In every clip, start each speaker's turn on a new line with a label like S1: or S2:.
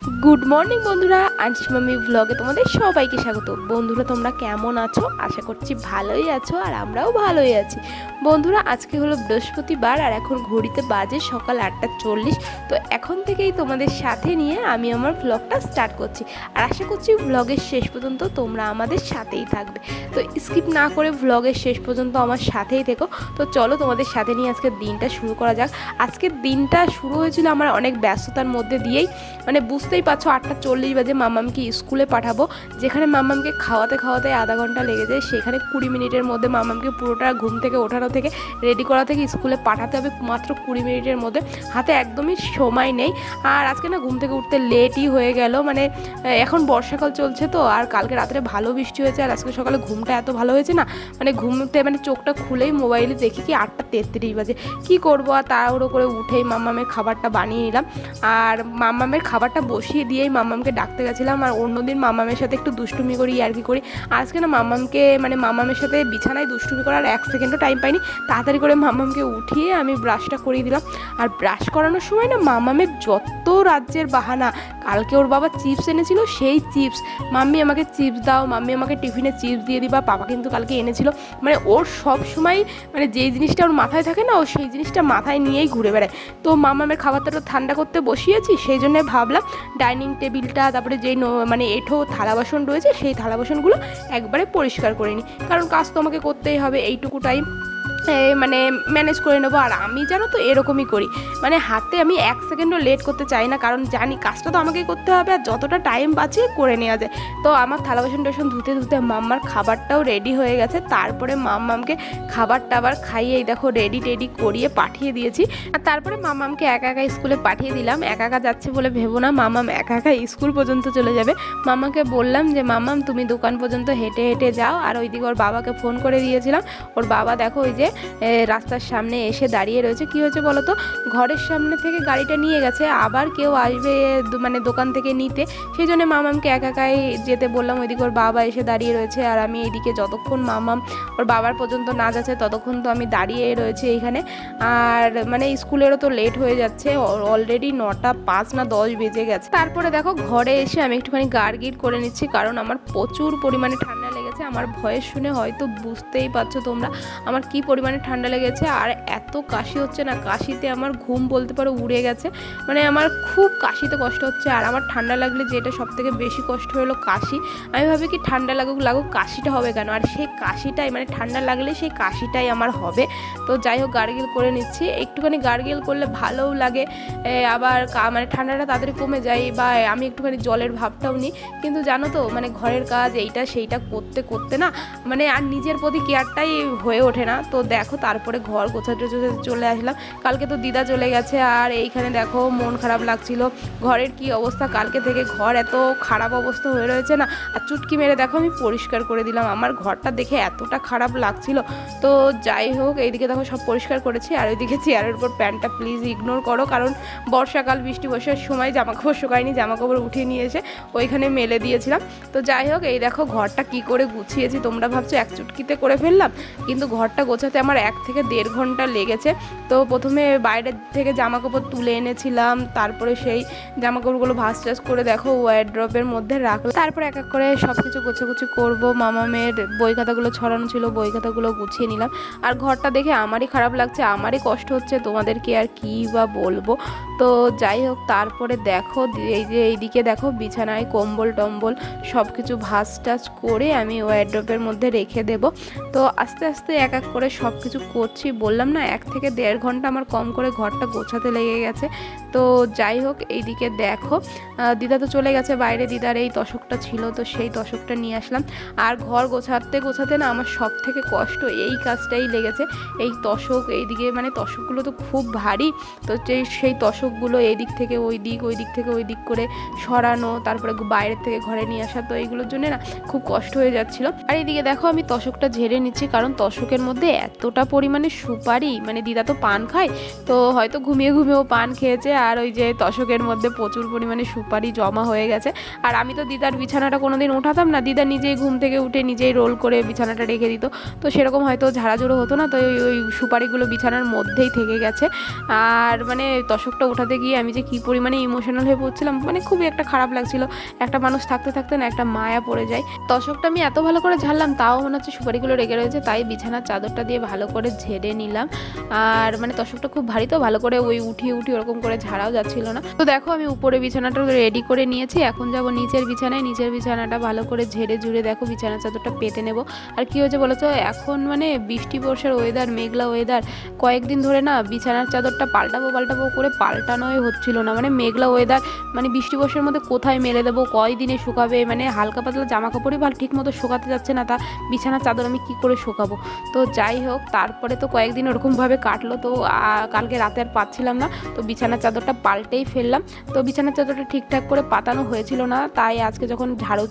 S1: Good morning বন্ধুরা, Anshi mummy ব্লগে তোমাদের সবাইকে স্বাগত। বন্ধুরা তোমরা কেমন আছো? আশা করছি ভালোই আছো, আর আমরাও ভালোই আছি। বন্ধুরা আজকে হলো বৃহস্পতিবার, আর এখন ঘড়িতে বাজে সকাল 8:40। তো এখন থেকেই তোমাদের সাথে নিয়ে আমি আমার ব্লগটা স্টার্ট করছি, আর আশা করছি ব্লগের শেষ পর্যন্ত তোমরা আমাদের সাথেই থাকবে। তো স্কিপ না করে ব্লগের শেষ পর্যন্ত আমার সাথেই থেকো। তো চলো তোমাদের সাথে নিয়ে আজকের দিনটা শুরু করা যাক। আজকের দিনটা শুরু হয়েছিল আমার অনেক ব্যস্ততার মধ্যে দিয়েই, মানে বুঝতেই পারছো 8:40 বাজে মাম্মামকে স্কুলে পাঠাবো। যেখানে মাম্মামকে খাওয়াতে খাওয়াতে আধা ঘন্টা লেগে যায়, সেখানে 20 মিনিটের মধ্যে মাম্মামকে পুরোটা ঘুম থেকে ওঠানো থেকে রেডি করা থেকে স্কুলে পাঠাতে হবে মাত্র 20 মিনিটের মধ্যে। হাতে একদমই সময় নেই। আর আজকে না ঘুম থেকে উঠতে লেটই হয়ে গেল, মানে এখন বর্ষাকাল চলছে তো, আর কালকে রাত্রে ভালো বৃষ্টি হয়েছে, আর আজকে সকালে ঘুমটা এত ভালো হয়েছে না, মানে ঘুমতে মানে চোখটা খুলেই মোবাইলে দেখি কি 8:33 বাজে। কী করবো, আর তাড়াহুড়ো করে উঠেই মাম্মামের খাবারটা বানিয়ে নিলাম। আর মাম্মামের খাবারটা বসিয়ে দিয়েই মাম্মামকে ডাকতে গেছিলাম। আর অন্যদিন মাম্মামের সাথে একটু দুষ্টুমি করি, আর কি করি। আজকে না মাম্মামকে মানে মাম্মামের সাথে বিছানায় দুষ্টুমি করার 1 সেকেন্ডও টাইম পাইনি। তাড়াতাড়ি করে মাম্মামকে উঠিয়ে আমি ব্রাশটা করিয়ে দিলাম। আর ব্রাশ করানোর সময় না মাম্মামের যত রাজ্যের বাহানা। কালকে ওর বাবা চিপস এনেছিল, সেই চিপস, মাম্মি আমাকে চিপস দাও, মাম্মি আমাকে টিফিনে চিপস দিয়ে দিবা। পাপা কিন্তু কালকে এনেছিল, মানে ওর সব সময় মানে যেই জিনিসটা ওর মাথায় থাকে না, ও সেই জিনিসটা মাথায় নিয়েই ঘুরে বেড়ায়। তো মাম্মামের খাবারটা তো ঠান্ডা করতে বসিয়েছি, সেই জন্য ভাবলাম ডাইনিং টেবিলটা, তারপরে যেই মানে এঁঠো থালা বাসন রয়েছে সেই থালা বাসনগুলো একবারে পরিষ্কার করে নিই, কারণ কাজ তো আমাকে করতেই হবে। এইটুকু টাইম মানে ম্যানেজ করে নেবো। আর আমি জানো তো এরকমই করি, মানে হাতে আমি 1 সেকেন্ডও লেট করতে চাই না, কারণ জানি কাজটা তো আমাকেই করতে হবে, আর যতটা টাইম বাঁচিয়ে করে নেওয়া যায়। তো আমার থালা বাসন টাসন ধুতে ধুতে মাম্মার খাবারটাও রেডি হয়ে গেছে। তারপরে মাম্মামকে খাবার টাবার খাইয়ে দেখো রেডি টেডি করিয়ে পাঠিয়ে দিয়েছি। আর তারপরে মাম্মামকে একা একা স্কুলে পাঠিয়ে দিলাম। একা একা যাচ্ছে বলে ভেবো না, মাম্মাম একা একা স্কুল পর্যন্ত চলে যাবে। মাম্মাকে বললাম যে মাম্মাম তুমি দোকান পর্যন্ত হেঁটে হেঁটে যাও। আর ওইদিকে ওর বাবাকে ফোন করে দিয়েছিলাম। ওর বাবা দেখো ওই যে রাস্তার সামনে এসে দাঁড়িয়ে রয়েছে। কি হয়েছে বলো তো, ঘরের সামনে থেকে গাড়িটা নিয়ে গেছে, আবার কেউ আসবে মানে দোকান থেকে নিতে, সেই জন্য মামামকে একা একাই যেতে বললাম। ওইদিকে ওর বাবা এসে দাঁড়িয়ে রয়েছে, আর আমি এইদিকে যতক্ষণ মামাম ওর বাবার পর্যন্ত না যাচ্ছে ততক্ষণ তো আমি দাঁড়িয়ে রয়েছি এইখানে। আর মানে স্কুলেরও তো লেট হয়ে যাচ্ছে, অলরেডি 9:05 না 10 বেজে গেছে। তারপরে দেখো ঘরে এসে আমি একটুখানি গার্গির করে নিচ্ছি, কারণ আমার প্রচুর পরিমাণে ঠান্ডা লেগেছে। আমার ভয়েস শুনে হয়তো বুঝতেই পারছো তোমরা আমার কি পরিমাণে ঠান্ডা লেগেছে। আর এত কাশি হচ্ছে না, কাশিতে আমার ঘুম বলতে পারো উড়ে গেছে, মানে আমার খুব কাশিতে কষ্ট হচ্ছে। আর আমার ঠান্ডা লাগলে যেটা সব থেকে বেশি কষ্ট হলো কাশি। আমি ভাবি কি ঠান্ডা লাগুক কাশিটা হবে কেন, আর সেই কাশিটাই মানে ঠান্ডা লাগলে সেই কাশিটাই আমার হবে। তো যাই হোক গার্গেল করে নিচ্ছি, একটুখানি গার্গেল করলে ভালোও লাগে, আবার মানে ঠান্ডাটা তাড়াতাড়ি কমে যায়, বা আমি একটুখানি জলের ভাবটাও নিই। কিন্তু জানো তো মানে ঘরের কাজ এইটা সেইটা করতে করতে না, মানে আর নিজের প্রতি কেয়ারটাই হয়ে ওঠে না। তো দেখো তারপরে ঘর গোছাতে চলে আসলাম। কালকে তো দিদা চলে গেছে, আর এইখানে দেখো মন খারাপ লাগছিল। ঘরের কি অবস্থা, কালকে থেকে ঘর এত খারাপ অবস্থা হয়ে রয়েছে না। আর চুটকি মেরে দেখো আমি পরিষ্কার করে দিলাম, আমার ঘরটা দেখে এতটা খারাপ লাগছিল। তো যাই হোক এইদিকে দেখো সব পরিষ্কার করেছি। আর ওইদিকে চেয়ারের উপর প্যান্টটা প্লিজ ইগনোর করো, কারণ বর্ষাকাল বৃষ্টি বর্ষার সময় জামাকাপড় শুকায়নি, জামাকাপড় উঠিয়ে নিয়ে এসে ওইখানে মেলে দিয়েছিলাম। তো যাই হোক এই দেখো ঘরটা কি করে গুছিয়েছি, তোমরা ভাবছো এক চুটকিতে করে ফেললাম, কিন্তু ঘরটা গোছাতে আমার 1 থেকে 1.5 ঘন্টা লেগেছে। তো প্রথমে বাইরের থেকে জামাকাপড় তুলে এনেছিলাম, তারপরে সেই জামাকাপড়গুলো ভাঁজ টাজ করে দেখো ওয়ারড্রপের মধ্যে রাখলাম। তারপর এক এক করে সব কিছু গোছাগুছি করবো। মামামের বই খাতাগুলো ছড়ানো ছিল, বই খাতাগুলো গুছিয়ে নিলাম। আর ঘরটা দেখে আমারই খারাপ লাগছে, আমারই কষ্ট হচ্ছে, তোমাদেরকে আর কী বা বলবো। তো যাই হোক তারপরে দেখো এই যে এইদিকে দেখো বিছানায় কম্বল টম্বল সব কিছু ভাঁজ টাজ করে আমি ওয়ারড্রপের মধ্যে রেখে দেব। তো আস্তে আস্তে এক এক করে সব কিছু করছি, বললাম না 1 থেকে 1.5 ঘন্টা আমার কম করে ঘরটা গোছাতে লেগে গেছে। তো যাই হোক এইদিকে দেখো দিদা তো চলে গেছে বাইরে, দিদার এই তশকটা ছিল, তো সেই তশকটা নিয়ে আসলাম। আর ঘর গোছাতে গোছাতে না আমার সব থেকে কষ্ট এই কাজটাই লেগেছে, এই তশক। এইদিকে মানে তশকগুলো তো খুব ভারী, তো সেই তশকগুলো এই দিক থেকে ওই দিক, ওই দিক থেকে ওই দিক করে সরানো, তারপরে বাইরের থেকে ঘরে নিয়ে আসা, তো এইগুলোর জন্য না খুব কষ্ট হয়ে যাচ্ছে। যাচ্ছিল। আর এদিকে দেখো আমি তোশকটা ঝেড়ে নিচ্ছি, কারণ তোশকের মধ্যে এতটা পরিমাণে সুপারি, মানে দিদা তো পান খায়, তো হয়তো ঘুমিয়ে ঘুমিয়েও পান খেয়েছে, আর ওই যে তোশকের মধ্যে প্রচুর পরিমাণে সুপারি জমা হয়ে গেছে। আর আমি তো দিদার বিছানাটা কোনোদিন উঠাতাম না, দিদা নিজেই ঘুম থেকে উঠে নিজেই রোল করে বিছানাটা রেখে দিত, তো সেরকম হয়তো ঝাড়াঝুড়ো হতো না, তো ওই সুপারিগুলো বিছানার মধ্যেই থেকে গেছে। আর মানে তোশকটা উঠাতে গিয়ে আমি যে কী পরিমাণে ইমোশনাল হয়ে পড়ছিলাম, মানে খুবই একটা খারাপ লাগছিল। একটা মানুষ থাকতে থাকতে না একটা মায়া পড়ে যায়। তোশকটা আমি এত ভালো করে ঝাড়লাম, তাও মনে হচ্ছে সুপারিগুলো রেগে রয়েছে, তাই বিছানার চাদরটা দিয়ে ভালো করে ঝেড়ে নিলাম। আর মানে তোশকটা খুব ভারী, তো ভালো করে ওই উঠিয়ে ওরকম করে ঝাড়াও যাচ্ছিল না। তো দেখো আমি উপরে বিছানাটা রেডি করে নিয়েছি, এখন যাব নিচের বিছানায়। নিচের বিছানাটা ভালো করে ঝেড়ে ঝুড়ে দেখো বিছানার চাদরটা পেতে নেব। আর কি হয়েছে বলো তো, এখন মানে বৃষ্টি বর্ষার ওয়েদার, মেঘলা ওয়েদার, কয়েকদিন ধরে না বিছানার চাদরটা পাল্টাবো করে পাল্টানোই হচ্ছিল না। মানে মেঘলা ওয়েদার, মানে বৃষ্টি বর্ষার মধ্যে কোথায় মেলে দেবো, কয়দিনে শুকাবে, মানে হালকা পাতলা জামা কাপড়ই ঠিক মতো শুকাতে যাচ্ছে না, তা বিছানার চাদর আমি কি করে শুকাবো। তো যাই হোক, তারপরে তো কয়েকদিন ওরকমভাবে কাটলো, তো কালকে রাতে আর পাচ্ছিলাম না, তো বিছানার চাদরটা পাল্টেই ফেললাম। তো বিছানার চাদরটা ঠিকঠাক করে পাতানো হয়েছিল না, তাই আজকে যখন ঝাড়ু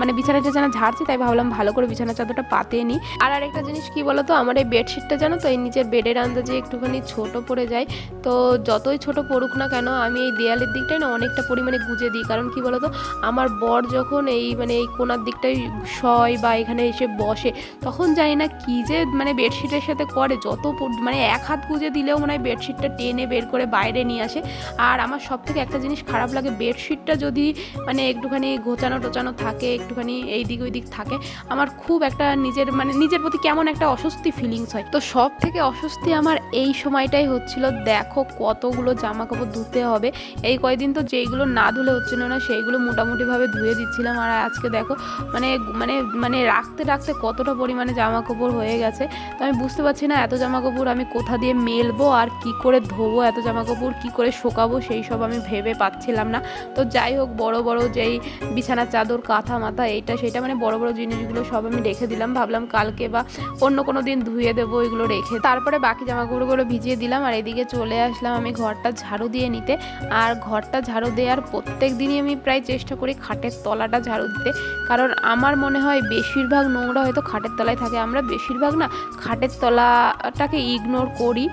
S1: মানে বিছানাটা যেন ঝাড়ছি, তাই ভাবলাম ভালো করে বিছানার চাদরটা পাতিয়ে নিই। আর আরেকটা জিনিস কি বলো তো, আমার এই বেডশিটটা জানো তো, এই নিচের বেডের আন্দাজে একটুখানি ছোট পড়ে যায়। তো যতই ছোট পড়ুক না কেন, আমি এই দেয়ালের দিকটাই না অনেকটা পরিমাণে গুজে দিই। কারণ কি বলো তো, আমার বর যখন এই মানে এই কোনার দিকটাই শয় বা এখানে এসে বসে, তখন জানি না কি যে মানে বেডশিটের সাথে করে, যত মানে এক হাত গুজে দিলেও মনে হয় বেডশিটটা টেনে বের করে বাইরে নিয়ে আসে। আর আমার সব থেকে একটা জিনিস খারাপ লাগে, বেডশিটটা যদি মানে একটুখানি গোছানো টোচানো থাকে, একটুখানি এই দিক ওই দিক থাকে, আমার খুব একটা নিজের প্রতি কেমন একটা অস্বস্তি ফিলিংস হয়। তো সব থেকে অস্বস্তি আমার এই সময়টাই হচ্ছিল। দেখো কতগুলো জামা কাপড় ধুতে হবে, এই কয়দিন তো যেইগুলো না ধুলে হচ্ছিল না সেইগুলো মোটামুটিভাবে ধুয়ে দিচ্ছিলাম। আর আজকে দেখো মানে মানে মানে রাখতে রাখতে কতটা পরিমাণে জামা কাপড় হয়ে গেছে। তো আমি বুঝতে পারছি না এত জামা কাপড় আমি কোথা দিয়ে মেলবো আর কি করে ধোবো, এত জামা কাপড় কী করে শোকাবো, সেই সব আমি ভেবে পাচ্ছিলাম না। তো যাই হোক, বড় বড় যেই বিছানার চাদর, কাঁথা মাথা, এইটা সেটা মানে বড় বড় জিনিসগুলো সব আমি রেখে দিলাম, ভাবলাম কালকে বা অন্য কোনো দিন ধুয়ে দেবো এগুলো রেখে। তারপরে বাকি জামা কাপড়গুলো ভিজিয়ে দিলাম, আর এদিকে চলে আসলাম আমি ঘরটা ঝাড়ু দিয়ে নিতে। আর ঘরটা ঝাড়ু দেওয়ার প্রত্যেক দিনই আমি প্রায় চেষ্টা করি খাটের তলাটা ঝাড়ু দিতে, কারণ আমার মনে হয় বেশিরভাগ নোংরা হয়তো খাটের তলায় থাকে। আমরা বেশিরভাগ না খাটের তলাটাকে ইগনোর করি,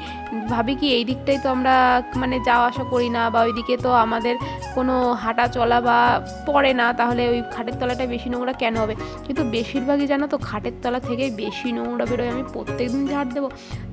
S1: ভাবি কি এই দিকটাই তো আমরা মানে যাওয়া আসা করি না, বা ওইদিকে তো আমাদের কোনো হাঁটা চলা বা পড়ে না, তাহলে ওই খাটের তলাটা বেশি নোংরা কেন হবে। কিন্তু বেশিরভাগই জানো তো খাটের তলা থেকে বেশি নোংরা বেরোয়। আমি প্রত্যেকদিন ঝাড় দেবো,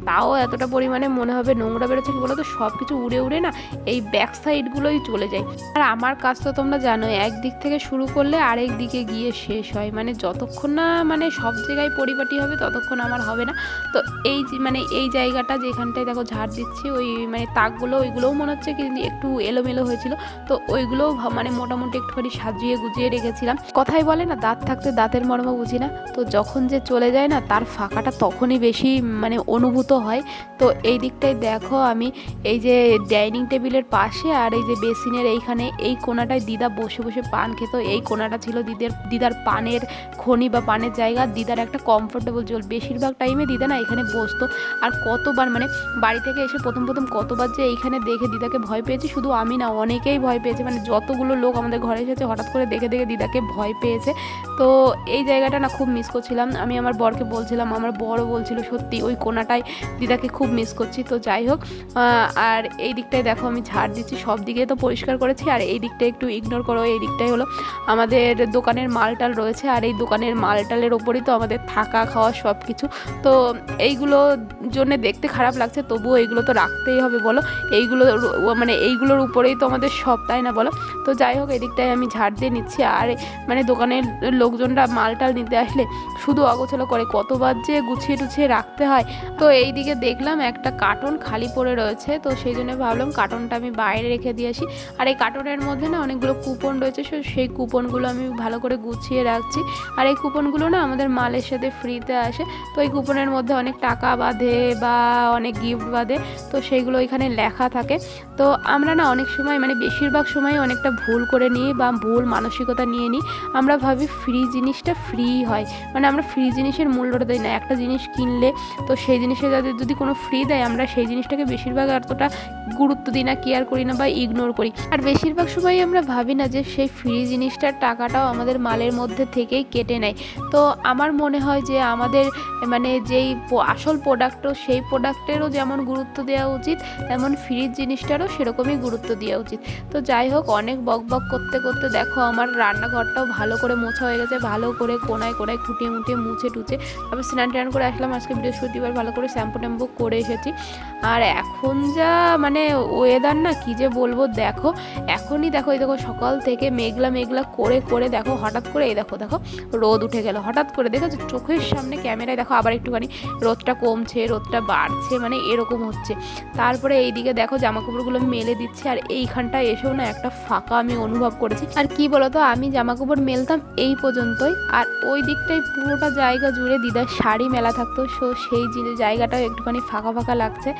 S1: তাও এতটা পরিমাণে মনে হবে নোংরা বেরোচ্ছে। কি বলো তো, সব কিছু উড়ে উড়ে না এই ব্যাক সাইডগুলোই চলে যায়। আর আমার কাজ তো তোমরা জানো, একদিক থেকে শুরু করলে আরেক দিকে গিয়ে শেষ হয়, মানে যতক্ষণ না মানে সব জায়গায় পরিপাটি হবে ততক্ষণ আমার হবে না। তো এই মানে এই জায়গাটা যেখানটায় দেখো ঝাড় দিচ্ছি, ওই মানে তাকগুলো ওইগুলোও মনে হচ্ছে কিন্তু একটু এলোমেলো হয়েছিল, তো ওইগুলোও মানে মোটামুটি একটুখানি সাজিয়ে গুজিয়ে রেখেছিলাম। কথাই বলে না, দাঁত থাকতে দাঁতের মর্ম বুঝি না, তো যখন যে চলে যায় না তার ফাঁকাটা তখনই বেশি মানে অনুভূত হয়। তো এই দিকটাই দেখো আমি এই যে ডাইনিং টেবিলের পাশে আর এই যে বেসিনের এইখানে এই কোণাটায় দিদা বসে বসে পান খেত। এই কোণাটা ছিল দিদার পানের খনি বা পানের জায়গা, দিদার একটা কমফোর্টেবল জোন। বেশিরভাগ টাইমে দিদা না এখানে বসতো। আর কতবার মানে বাড়ি থেকে এসে প্রথম কতবার যে এইখানে দেখে দিদাকে ভয় পেয়েছি, শুধু আমি না অনেকেই ভয় পেয়েছে, মানে যতগুলো লোক আমাদের ঘরে এসেছে হঠাৎ করে দেখে দিদাকে ভয় পেয়েছে। তো এই জায়গাটা না খুব মিস করছিলাম। আমি আমার বরকে বলছিলাম, আমার বরও বলছিল সত্যি ওই কোণাটায় দিদাকে খুব মিস করছি। তো যাই হোক, আর এই দিকটায় দেখো আমি ঝাড় দিচ্ছি, সব দিকে তো পরিষ্কার করেছি, আর এই দিকটা একটু ইগনোর করো। এই দিকটাই হলো আমাদের দোকানের মালটাল রয়েছে, আর এই দোকানের মালটালের ওপরই তো আমাদের থাকা খাওয়া সব কিছু। তো এইগুলো জন্য দেখতে খারাপ লাগছে, তবুও এইগুলো তো রাখতেই হবে বলো, এইগুলো মানে এইগুলোর উপরেই তো আমাদের সব, তাই না বলো। তো যাই হোক, এদিকটায় আমি ঝাড় দিয়ে নিচ্ছি। আর মানে দোকানের লোকজনরা মালটাল নিতে আসলে শুধু অগোছালো করে, কতবার যে গুছিয়ে টুছিয়ে রাখতে হয়। তো এই দিকে দেখলাম একটা কার্টন খালি পড়ে রয়েছে, তো সেই জন্য ভাবলাম কার্টনটা আমি বাইরে রেখে দিয়ে আসি। আর এই কার্টনের মধ্যে না অনেকগুলো কুপন রয়েছে, সেই কুপনগুলো আমি ভালো করে গুছিয়ে রাখছি। আর এই কুপনগুলো না আমাদের মালের সাথে ফ্রিতে আসে, তো এই কুপনের মধ্যে অনেক টাকা বাঁধে বা অনেক গিফট বাঁধে, তো সেইগুলো এখানে লেখা থাকে। তো আমরা না অনেক সময় মানে বেশিরভাগ সময় অনেকটা ভুল করে নিই বা ভুল মানসিকতা নিয়ে নিই। আমরা ভাবি ফ্রি ফ্রি জিনিসটা ফ্রি হয়, মানে আমরা ফ্রি জিনিসের মূল্যটা দিই না। একটা জিনিস কিনলে তো সেই জিনিসে যদি কোনো ফ্রি দেয় আমরা সেই জিনিসটাকে বেশিরভাগ এতটা গুরুত্ব দিই না, কেয়ার করি না বা ইগনোর করি। আর বেশিরভাগ সময় আমরা ভাবি না যে সেই ফ্রি জিনিসটার টাকাটাও আমাদের মালের মধ্যে থেকেই কেটে নেয়। তো আমার মনে হয় যে আমাদের মানে যেই আসল প্রোডাক্টও সেই প্রোডাক্টেরও যেমন গুরুত্ব দেওয়া উচিত, তেমন ফ্রি জিনিসটারও সেরকমই গুরুত্ব দেওয়া উচিত। তো যাই হোক, অনেক বক বক করতে করতে দেখো আমার রান্নাঘরটাও ভালো করে মোছা হয়ে গেছে, ভালো করে কোনায় কোনায় খুঁটিয়ে মুটিয়ে মুছে টুছে তারপর স্নান টান করে আসলাম। আজকে বৃহস্পতিবার, ভালো করে শ্যাম্পু ট্যাম্পু করে এসেছি। আর এখন যা মানে ওয়েদার না, কি যে বলবো, দেখো এখনই দেখো, এই দেখো সকাল থেকে মেঘলা মেঘলা করে করে দেখো হঠাৎ করে এই দেখো দেখো রোদ উঠে গেল হঠাৎ করে, দেখো চোখের সামনে ক্যামেরায় দেখো আবার একটুখানি রোদটা কমছে, রোদটা বাড়ছে, মানে এরকম হচ্ছে। তারপরে এইদিকে দেখো জামা কাপড়গুলো মেলে দিচ্ছে, আর এইখানটায় এসেও না একটা ফাঁকা আমি অনুভব করেছি। আর কি বলতো, আমি জামা কাপড় মেলতাম এই পর্যন্তই, আর ওই দিকটাই পুরোটা জায়গা জুড়ে দিদার শাড়ি মেলা থাকতো, সো সেই জায়গাটাও একটুখানি ফাঁকা ফাঁকা লাগছে।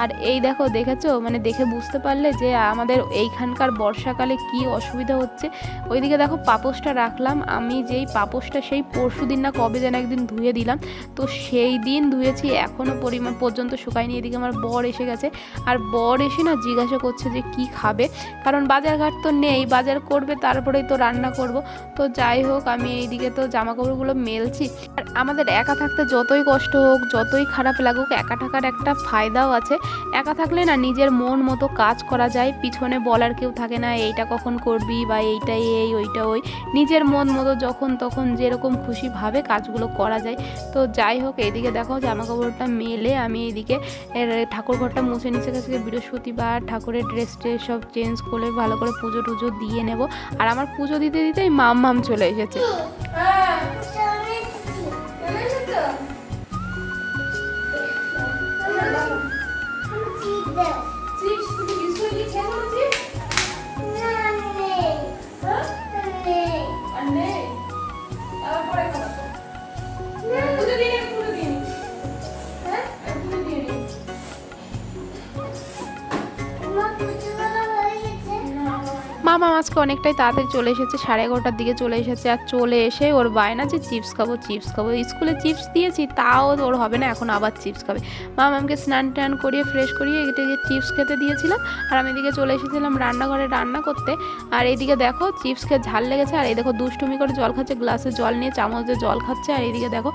S1: আর এই দেখো, দেখেছো মানে দেখে বুঝতে পারলে যে আমাদের এইখানকার বর্ষাকালে কি অসুবিধা হচ্ছে। ওইদিকে দেখো পাপোশটা রাখলাম, আমি যেই পাপোশটা সেই পরশু দিন না কবে যেন একদিন ধুয়ে দিলাম, তো সেই দিন ধুয়েছি, এখনও পরিমাণ পর্যন্ত শুকায়নি। এদিকে আমার বর এসে গেছে, আর বর এসে না জিজ্ঞাসা করছে যে কি খাবে, কারণ বাজারঘাট তো নেই, বাজার করবে তারপরেই তো রান্না করব। তো যাই হোক, আমি এইদিকে তো জামা কাপড়গুলো মেলছি। আর আমাদের একা থাকতে যতই কষ্ট হোক, যতই খারাপ লাগুক, একা থাকার একটা ফায়দাও আছে। একা থাকলে না নিজের মন মতো কাজ করা যায়, পিছনে বলার কেউ থাকে না এইটা কখন করবি বা এইটাই এই ওইটা ওই, নিজের মন মতো যখন তখন যেরকম খুশি ভাবে কাজগুলো করা যায়। তো যাই হোক, এইদিকে দেখো জামা কাপড়টা মেলে আমি এইদিকে ঠাকুর ঘরটা মুছে নিচে গেছে, বৃহস্পতিবার ঠাকুরের ড্রেস ট্রেস সব চেঞ্জ করে ভালো করে পুজো টুজো দিয়ে নেব। আর আমার পুজো দিতে দিতেই মাম চলে এসেছে। মামা আজকে অনেকটাই তাড়াতাড়ি চলে এসেছে, 11:30টার দিকে চলে এসেছে। আর চলে এসে ওর বায়না যে চিপস খাবো চিপস খাবো, স্কুলে চিপস দিয়েছি তাও ওর হবে না, এখন আবার চিপস খাবে। মামাকে স্নান টান করিয়ে ফ্রেশ করিয়ে এটা যে চিপস খেতে দিয়েছিলাম, আর আমি এদিকে চলে এসেছিলাম রান্নাঘরে রান্না করতে। আর এইদিকে দেখো চিপস খেয়ে ঝাল লেগেছে, আর এই দেখো দুষ্টুমি করে জল খাচ্ছে, গ্লাসে জল নিয়ে চামচ দিয়ে জল খাচ্ছে। আর এইদিকে দেখো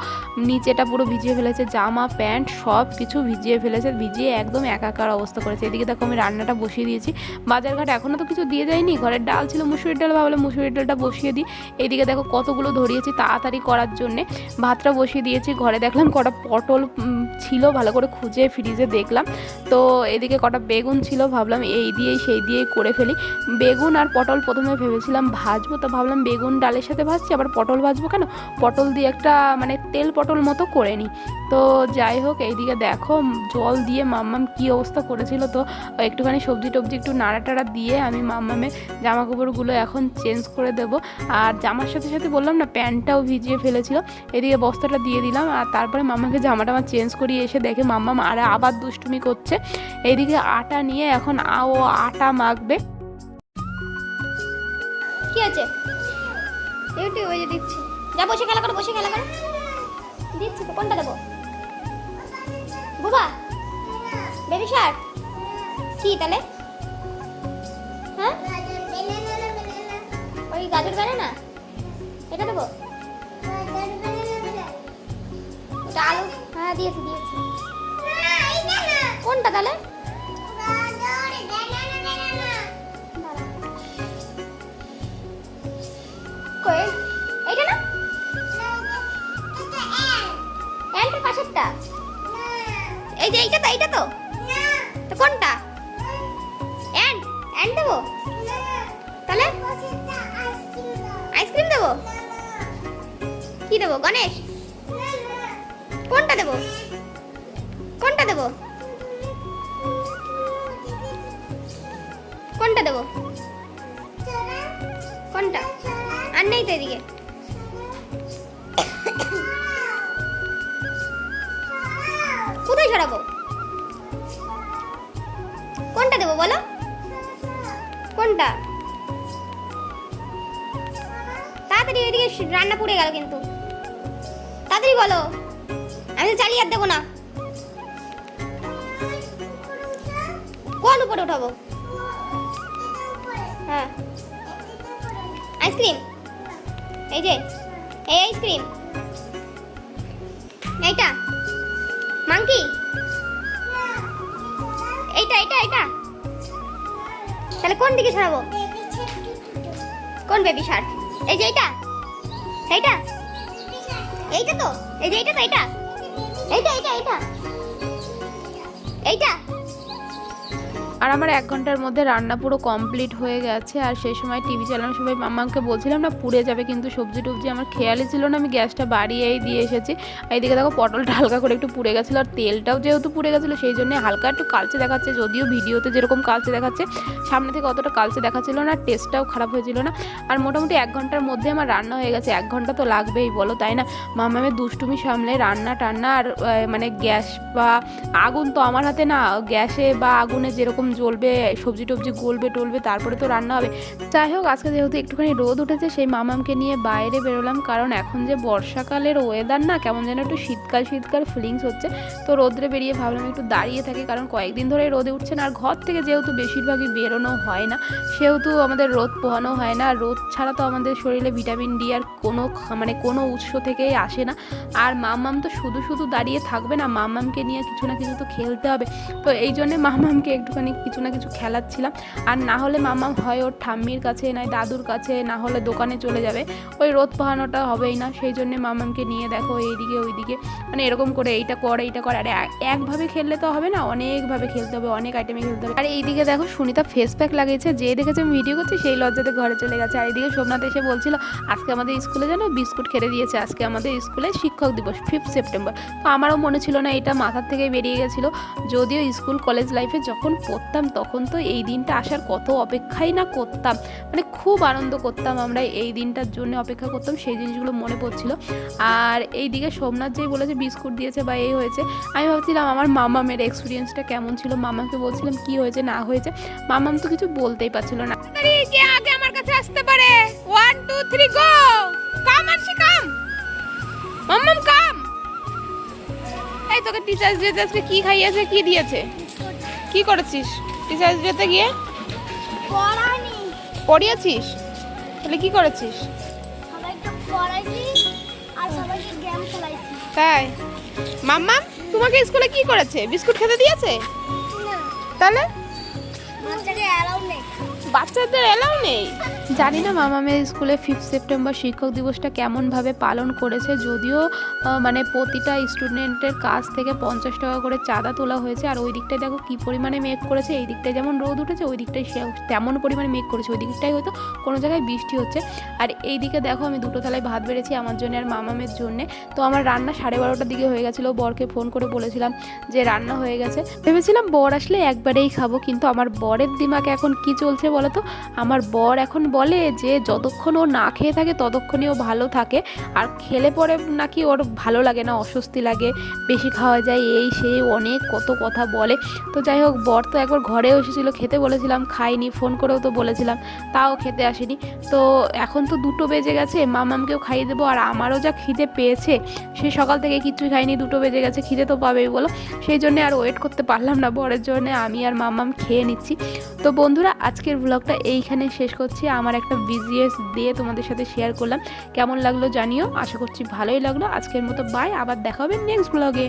S1: নিচেটা পুরো ভিজিয়ে ফেলেছে, জামা প্যান্ট সব কিছু ভিজিয়ে ফেলেছে, ভিজিয়ে একদম একাকার অবস্থা করেছে। এদিকে দেখো আমি রান্নাটা বসিয়ে দিয়েছি, বাজারঘাট এখনও তো কিছু দিয়ে যায়নি, ঘরের ডাল ছিল মুসুরির ডাল, ভাবলাম মুসুরির ডালটা বসিয়ে দিই। এইদিকে দেখো কতগুলো ধরিয়েছি তাড়াতাড়ি করার জন্যে, ভাতটা বসিয়ে দিয়েছি। ঘরে দেখলাম কটা পটল ছিল, ভালো করে খুঁজে ফ্রিজে দেখলাম, তো এদিকে কটা বেগুন ছিল, ভাবলাম এই দিয়েই সেই দিয়েই করে ফেলি। বেগুন আর পটল প্রথমে ভেবেছিলাম ভাজবো, তো ভাবলাম বেগুন ডালের সাথে ভাজছি, আবার পটল ভাজবো কেন, পটল দিয়ে একটা মানে তেল পটল মতো করে নিই। তো যাই হোক, এইদিকে দেখো জল দিয়ে মাম্মাম কী অবস্থা করেছিল, তো একটুখানি সবজি টবজি একটু নাড়াটাড়া দিয়ে আমি মাম্মামের জামা কাপড়গুলো এখন চেঞ্জ করে দেব। আর জামার সাথে সাথে বললাম না প্যান্টটাও ভিজিয়ে ফেলেছিল, এদিকে বস্তাটা দিয়ে দিলাম। আর তারপরে মাম্মাকে জামাটা আমার চেঞ্জ করিয়ে এসে দেখে মাম্মাম আবার দুষ্টুমি করছে। এইদিকে আটা নিয়ে এখন ও আটা মাখবে।
S2: কি আছে ইউটিউব ওই যে দিচ্ছি, যা বসে খেলা করো, বসে খেলা করো, দিচ্ছি তো। কোনটা দেবো বুবা, বেবি শার্ক কি তাহলে? হ্যাঁ ওই গাজর বানানা এটা দেবো, ওটা আলু, হ্যাঁ দিয়েছি দিয়েছি। কোনটা তাহলে? এইটা না, এন্টের পাশেরটা, এই যে এইটা তো, এইটা তো, তো কোনটা? এন্ড দেবো তাহলে? আইসক্রিম দেবো? কি দেবো, গণেশ? কোনটা দেবো, কোনটা দেবো, কোনটা দেবো, কোনটা? আর নেই তো এদিকে। কোথায় ছড়াবো, কোনটা দেবো বলো, কোনটা? তাই তাড়াতাড়ি এদিকে রান্না পুড়ে গেল কিন্তু, তাড়াতাড়ি বলো, আমি তো চালিয়ে আর দেবো না। কোন উপরে উঠাবো? হ্যাঁ আইসক্রিম, এই যে এই আইসক্রিম, এইটা মাংকি, এইটা এইটা এইটা, তাহলে কোন দিকে ছড়াবো? কোন বেবি শার্ক? এই যে এইটা, এইটা এইটা তো, এই যে এইটা তো, এইটা এইটা এইটা এইটা এইটা।
S1: আর আমার 1 ঘন্টার মধ্যে রান্না পুরো কমপ্লিট হয়ে গেছে। আর সেই সময় টিভি চালানোর সময় মাম্মাকে বলছিলাম না পুড়ে যাবে, কিন্তু সবজি টবজি আমার খেয়ালই ছিল না, আমি গ্যাসটা বাড়িয়েই দিয়ে এসেছি। এইদিকে দেখো পটলটা হালকা করে একটু পুড়ে গেছিলো, আর তেলটাও যেহেতু পুড়ে গেছিলো সেই জন্য হালকা একটু কালচে দেখাচ্ছে, যদিও ভিডিওতে যেরকম কালচে দেখাচ্ছে সামনে থেকে অতটা কালচে দেখাচ্ছিল না, টেস্টটাও খারাপ হয়েছিল না। আর মোটামুটি 1 ঘন্টার মধ্যে আমার রান্না হয়ে গেছে। 1 ঘন্টা তো লাগবেই বলো, তাই না? মাম্মামের দুষ্টুমি সামলে রান্না টান্না, আর মানে গ্যাস বা আগুন তো আমার হাতে না, গ্যাসে বা আগুনে যেরকম জ্বলবে, সবজি টবজি গলবে টলবে, তারপরে তো রান্না হবে। যাই হোক, আজকে যেহেতু একটুখানি রোদ উঠেছে, সেই মামামকে নিয়ে বাইরে বেরোলাম, কারণ এখন যে বর্ষাকালের ওয়েদার না, কেমন যেন একটু শীতকাল শীতকাল ফিলিংস হচ্ছে। তো রোদ্রে বেরিয়ে ভাবলাম একটু দাঁড়িয়ে থাকি, কারণ কয়েকদিন ধরে রোদে উঠছে না, আর ঘর থেকে যেহেতু বেশিরভাগই বেরোনো হয় না, সেহেতু আমাদের রোদ পোহানো হয় না। আর রোদ ছাড়া তো আমাদের শরীরে ভিটামিন ডি আর কোনো উৎস থেকেই আসে না। আর মামাম তো শুধু শুধু দাঁড়িয়ে থাকবে না, মামামকে নিয়ে কিছু না কিছু তো খেলতে হবে। তো এই জন্যে মামামকে একটুখানি কিছু না কিছু খেলাচ্ছিলাম। আর না হলে মামাম হয় ওর ঠাম্মির কাছে, নয় দাদুর কাছে, না হলে দোকানে চলে যাবে, ওই রোদ পোহানোটা হবেই না। সেই জন্যে মামামকে নিয়ে দেখো এইদিকে ওইদিকে, মানে এরকম করে এইটা কর এইটা কর। আর একভাবে খেললে তো হবে না, অনেকভাবে খেলতে হবে, অনেক আইটেমে খেলতে হবে। আর এইদিকে দেখো সুনিতা ফেস প্যাক লাগিয়েছে, যে দেখেছে আমি ভিডিও করছি সেই লজ্জাতে ঘরে চলে গেছে। আর এইদিকে সোমনাথ এসে বলছিল আজকে আমাদের স্কুলে যেন বিস্কুট খেতে দিয়েছে, আজকে আমাদের স্কুলে শিক্ষক দিবস 5 সেপ্টেম্বর। তো আমারও মনে ছিল না, এটা মাথার থেকেই বেরিয়ে গেছিলো। যদিও স্কুল কলেজ লাইফে যখন পড়তাম তখন তো এই দিনটা আসার কত অপেক্ষাই না করতাম, মানে খুব আনন্দ করতাম আমরা, এই দিনটার জন্য অপেক্ষা করতাম, সেই জিনিসগুলো মনে পড়ছিল। আর এইদিকে সোমনাথ যেই বলেছে বিস্কুট দিয়েছে বা এই হয়েছে, আমি ভাবছিলাম আমার মামামের এক্সপিরিয়েন্সটা কেমন ছিল, মামাকে বলছিলাম কি হয়েছে না হয়েছে, মামাম তো কিছু বলতেই পারছিল না। কে আগে আমার কাছে আসতে পারে? 1 2 3 গো, কাম আরশি কাম, মামাম কাম। এই তোকে টিচার্স ডেতে আজকে কি খাইয়েছে, কি দিয়েছে, কি করেছিস টিচার্স ডেতে গিয়ে?
S2: পড়ানি,
S1: পড়িয়েছিস? তাহলে কি করেছিস?
S2: সবাইকে পড়াইছি আর সবাইকে গেম খেলাইছি।
S1: তাই? মাম্মা তোমাকে স্কুলে কি করেছে? বিস্কুট খেতে দিয়েছে?
S2: না,
S1: তাহলে
S2: বাচ্চাদের অ্যালাউ নেই।
S1: বাচ্চাদের এলাও নেই। জানি না মামামের স্কুলে 5 সেপ্টেম্বর শিক্ষক দিবসটা কেমনভাবে পালন করেছে, যদিও মানে প্রতিটা স্টুডেন্টের কাছ থেকে 50 টাকা করে চাঁদা তোলা হয়েছে। আর ওই দিকটায় দেখো কী পরিমাণে মেঘ করেছে, এই দিকটায় যেমন রোদ উঠেছে ওই দিকটায় তেমন পরিমাণে মেঘ করেছে, ওই দিকটায় হয়তো কোনো জায়গায় বৃষ্টি হচ্ছে। আর এই দিকে দেখো আমি 2টো থালায় ভাত বেড়েছি আমার জন্য আর মামামের জন্যে। তো আমার রান্না 12:30টার দিকে হয়ে গেছিলো, বরকে ফোন করে বলেছিলাম যে রান্না হয়ে গেছে। ভেবেছিলাম বর আসলে একবারেই খাবো, কিন্তু আমার বরের দিমাগে এখন কি চলছে বলো তো? আমার বর এখন বলে যে যতক্ষণ ও না খেয়ে থাকে ততক্ষণই ও ভালো থাকে, আর খেলে পরে নাকি ওর ভালো লাগে না, অস্বস্তি লাগে, বেশি খাওয়া যায়, এই সেই অনেক কত কথা বলে। তো যাই হোক, বর তো একবার ঘরেও এসেছিলো, খেতে বলেছিলাম, খাইনি, ফোন করেও তো বলেছিলাম, তাও খেতে আসেনি। তো এখন তো 2টো বেজে গেছে, মামামকেও খাইয়ে দেবো, আর আমারও যা খিদে পেয়েছে, সে সকাল থেকে কিছুই খাইনি, 2টো বেজে গেছে, খিদে তো পাবেই বলো। সেই জন্য আর ওয়েট করতে পারলাম না বরের জন্য, আমি আর মামাম খেয়ে নিচ্ছি। তো বন্ধুরা, আজকের ব্লগটা এইখানে শেষ করছি। আমার একটা ভিজিএস দিয়ে তোমাদের সাথে শেয়ার করলাম, কেমন লাগলো জানিও, আশা করছি ভালোই লাগলো। আজকের মতো বাই, আবার দেখা হবে নেক্সট ব্লগে।